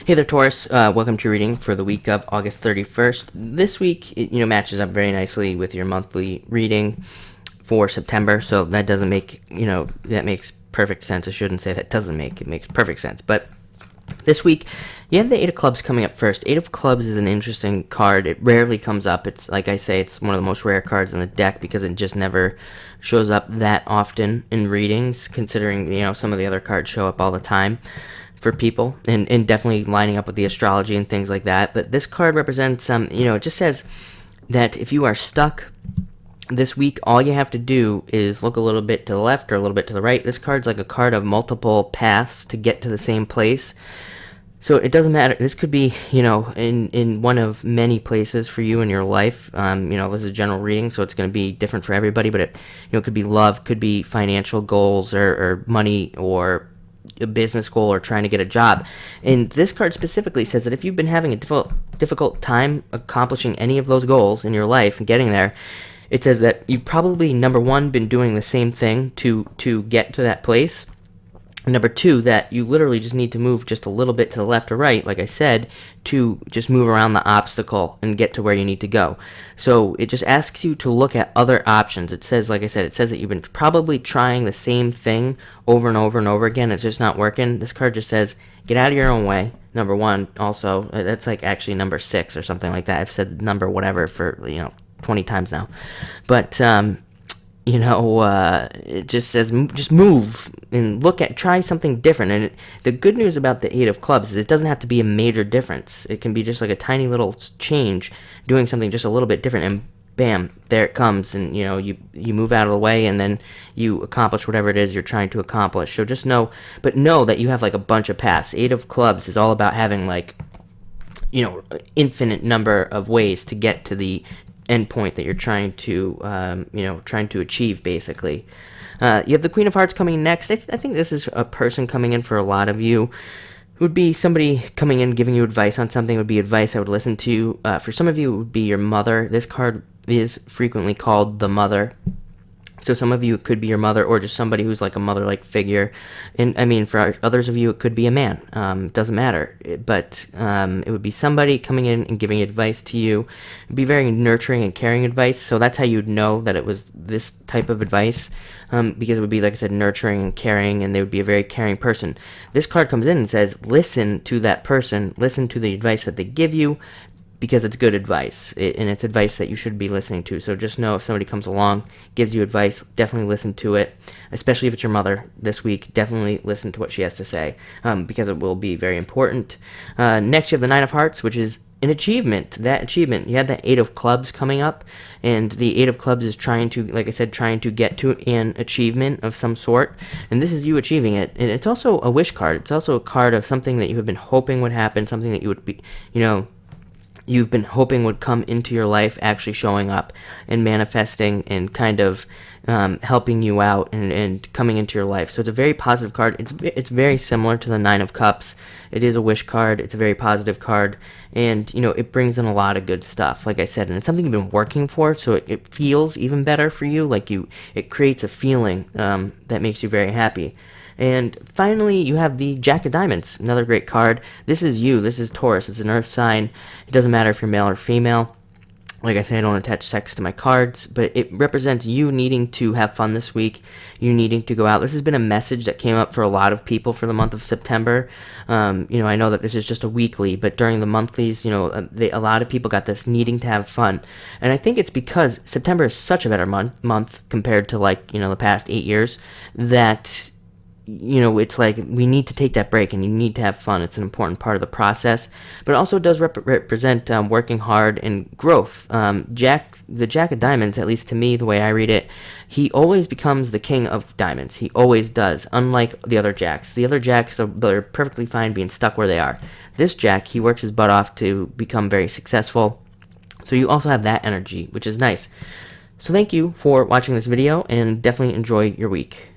Hey there, Taurus. Welcome to your reading for the week of August 31st. This week, matches up very nicely with your monthly reading for September, so that doesn't make, that makes perfect sense. I shouldn't say that doesn't make, it makes perfect sense. But this week, you have the Eight of Clubs coming up first. Eight of Clubs is an interesting card. It rarely comes up. It's, like I say, it's one of the most rare cards in the deck because it just never shows up that often in readings, considering, some of the other cards show up all the time for people, and definitely lining up with the astrology and things like that. But this card represents, it just says that if you are stuck this week, all you have to do is look a little bit to the left or a little bit to the right. This card's like a card of multiple paths to get to the same place. So it doesn't matter. This could be, in one of many places for you in your life. This is a general reading, so it's going to be different for everybody. But it could be love, could be financial goals, or money, or a business goal, or trying to get a job. And this card specifically says that if you've been having a difficult time accomplishing any of those goals in your life and getting there, it says that you've probably, number one, been doing the same thing to get to that place. And number two, that you literally just need to move just a little bit to the left or right, like I said, to just move around the obstacle and get to where you need to go. So it just asks you to look at other options. It says, like I said, it says that you've been probably trying the same thing over and over and over again. It's just not working. This card just says, get out of your own way. Number one, also, that's like actually number 6 or something like that. I've said number whatever for, 20 times now. But, it just says just move and try something different. And the good news about the Eight of Clubs is it doesn't have to be a major difference. It can be just like a tiny little change, doing something just a little bit different, and bam, there it comes. And you move out of the way, and then you accomplish whatever it is you're trying to accomplish. So just know that you have like a bunch of paths. Eight of Clubs is all about having like infinite number of ways to get to the end point that you're trying to achieve, basically. You have the Queen of Hearts coming next. I think this is a person coming in for a lot of you. It would be somebody coming in giving you advice on something. It would be advice I would listen to. For some of you, it would be your mother. This card is frequently called the Mother. So some of you, it could be your mother, or just somebody who's like a mother-like figure. And I mean, for others of you, it could be a man. It doesn't matter. But it would be somebody coming in and giving advice to you. It would be very nurturing and caring advice. So that's how you'd know that it was this type of advice, because it would be, like I said, nurturing and caring, and they would be a very caring person. This card comes in and says, listen to that person. Listen to the advice that they give you, because it's good advice, and it's advice that you should be listening to. So just know if somebody comes along, gives you advice, definitely listen to it, especially if it's your mother this week. Definitely listen to what she has to say, because it will be very important. Next, you have the Nine of Hearts, which is an achievement. That achievement, you had the Eight of Clubs coming up, and the Eight of Clubs is trying to, like I said, trying to get to an achievement of some sort, and this is you achieving it. And it's also a wish card. It's also a card of something that you have been hoping would happen, something that you would be, you've been hoping would come into your life, actually showing up and manifesting and kind of helping you out and coming into your life. So it's a very positive card. It's very similar to the Nine of Cups. It is a wish card. It's a very positive card, and it brings in a lot of good stuff, like I said, and it's something you've been working for, so it feels even better for you. It creates a feeling that makes you very happy. And finally, you have the Jack of Diamonds, another great card. This is you. This is Taurus. It's an earth sign. It doesn't matter if you're male or female. Like I say, I don't attach sex to my cards, but it represents you needing to have fun this week. You needing to go out. This has been a message that came up for a lot of people for the month of September. I know that this is just a weekly, but during the monthlies, a lot of people got this needing to have fun. And I think it's because September is such a better month compared to the past 8 years, that it's like we need to take that break, and you need to have fun. It's an important part of the process, but it also does represent working hard and growth. The Jack of Diamonds, at least to me, the way I read it, he always becomes the king of diamonds. He always does, unlike the other Jacks. The other Jacks, they're perfectly fine being stuck where they are. This Jack, he works his butt off to become very successful. So you also have that energy, which is nice. So thank you for watching this video, and definitely enjoy your week.